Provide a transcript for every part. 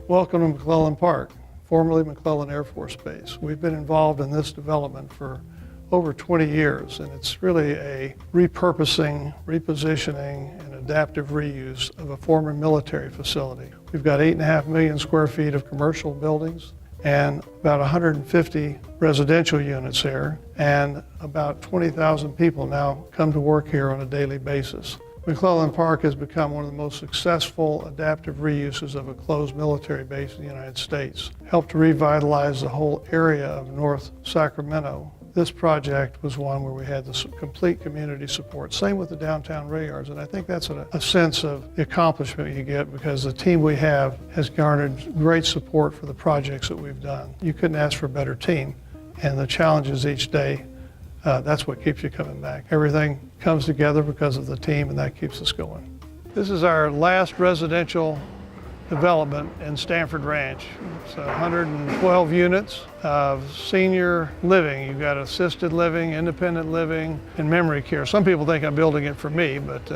Welcome to McClellan Park, formerly McClellan Air Force Base. We've been involved in this development for over 20 years, and it's really a repurposing, repositioning, and adaptive reuse of a former military facility. We've got 8.5 million square feet of commercial buildings and about 150 residential units here, and about 20,000 people now come to work here on a daily basis. McClellan Park has become one of the most successful adaptive reuses of a closed military base in the United States. Helped to revitalize the whole area of North Sacramento. This project was one where we had the complete community support. Same with the downtown rail yards, and I think that's a sense of the accomplishment you get because the team we have has garnered great support for the projects that we've done. You couldn't ask for a better team, and the challenges each day, that's what keeps you coming back. Everything comes together because of the team, and that keeps us going. This is our last residential development in Stanford Ranch. It's 112 units of senior living. You've got assisted living, independent living, and memory care. Some people think I'm building it for me, but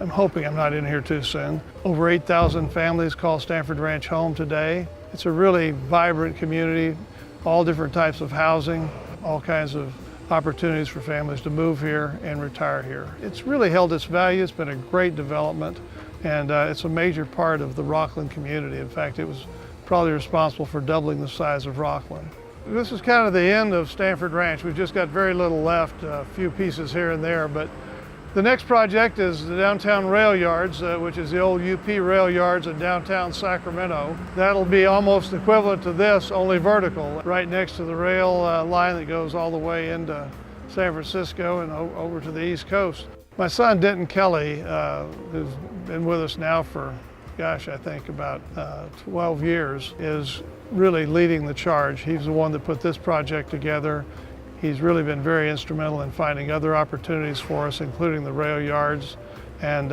I'm hoping I'm not in here too soon. Over 8,000 families call Stanford Ranch home today. It's a really vibrant community, all different types of housing, all kinds of opportunities for families to move here and retire here. It's really held its value. It's been a great development, and it's a major part of the Rockland community. In fact, it was probably responsible for doubling the size of Rockland. This is kind of the end of Stanford Ranch. We've just got very little left, a few pieces here and there, but the next project is the downtown rail yards, which is the old UP rail yards in downtown Sacramento. That'll be almost equivalent to this, only vertical, right next to the rail line that goes all the way into San Francisco and over to the East Coast. My son, Denton Kelley, who's been with us now for, gosh, I think about 12 years, is really leading the charge. He's the one that put this project together. He's really been very instrumental in finding other opportunities for us, including the rail yards, and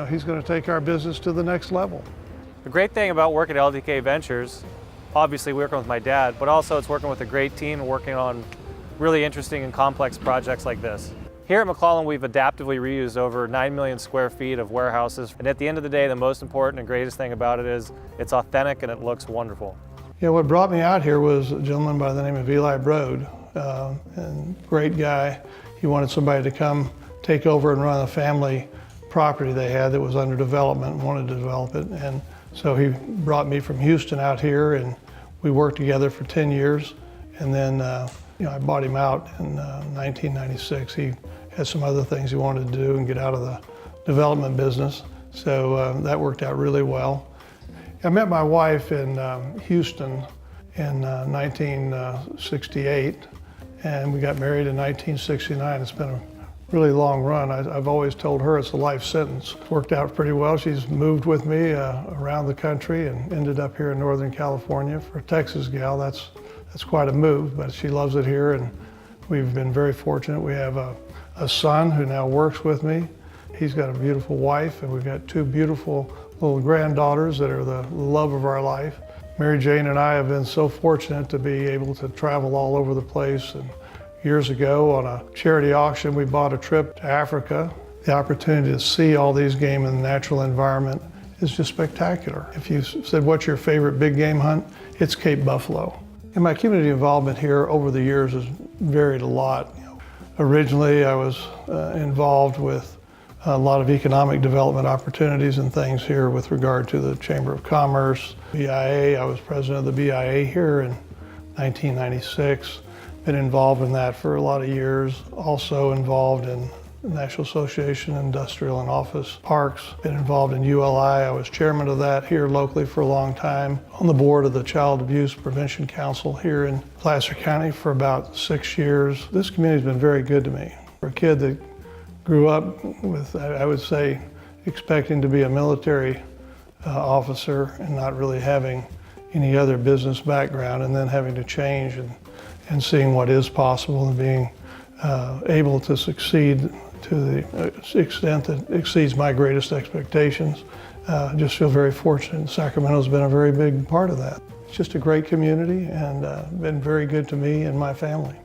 he's going to take our business to the next level. The great thing about working at LDK Ventures, obviously working with my dad, but also it's working with a great team and working on really interesting and complex projects like this. Here at McClellan, we've adaptively reused over 9 million square feet of warehouses, and at the end of the day, the most important and greatest thing about it is it's authentic and it looks wonderful. Yeah, what brought me out here was a gentleman by the name of Eli Brode. And great guy. He wanted somebody to come take over and run a family property they had that was under development and wanted to develop it. And so he brought me from Houston out here, and we worked together for 10 years. And then I bought him out in 1996. He had some other things he wanted to do and get out of the development business. So that worked out really well. I met my wife in Houston in 1968. And we got married in 1969. It's been a really long run. I've always told her it's a life sentence. It's worked out pretty well. She's moved with me around the country and ended up here in Northern California. For a Texas gal, that's quite a move, but she loves it here, and we've been very fortunate. We have a son who now works with me. He's got a beautiful wife, and we've got two beautiful little granddaughters that are the love of our life. Mary Jane and I have been so fortunate to be able to travel all over the place. And years ago on a charity auction, we bought a trip to Africa. The opportunity to see all these game in the natural environment is just spectacular. If you said, what's your favorite big game hunt? It's Cape Buffalo. And my community involvement here over the years has varied a lot. Originally, I was involved with a lot of economic development opportunities and things here with regard to the Chamber of Commerce, BIA. I was president of the BIA here in 1996. Been involved in that for a lot of years. Also involved in the National Association of Industrial and Office Parks. Been involved in ULI. I was chairman of that here locally for a long time. On the board of the Child Abuse Prevention Council here in Placer County for about 6 years. This community's been very good to me. For a kid that grew up with, I would say, expecting to be a military officer and not really having any other business background, and then having to change and seeing what is possible and being able to succeed to the extent that exceeds my greatest expectations. Just feel very fortunate. Sacramento's been a very big part of that. It's just a great community and been very good to me and my family.